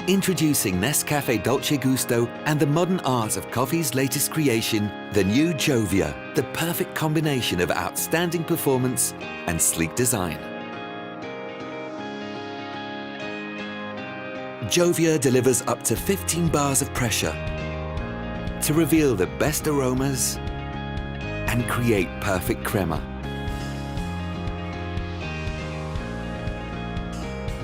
Introducing Nescafe Dolce Gusto and the modern art of coffee's latest creation, the new Jovia, the perfect combination of outstanding performance and sleek design. Jovia delivers up to 15 bars of pressure to reveal the best aromas and create perfect crema.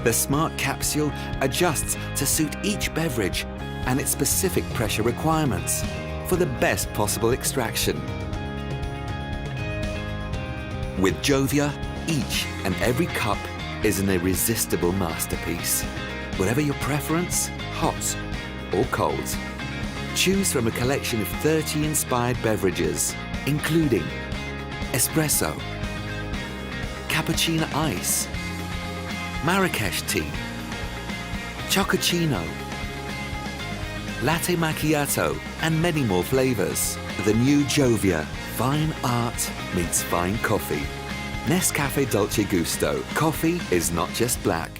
The smart capsule adjusts to suit each beverage and its specific pressure requirements for the best possible extraction. With Jovia, each and every cup is an irresistible masterpiece. Whatever your preference, hot or cold. Choose from a collection of 30 inspired beverages, including espresso, cappuccino ice, Marrakesh tea, chococino, latte macchiato, and many more flavors. The new Jovia, fine art meets fine coffee. Nescafe Dolce Gusto. Coffee is not just black,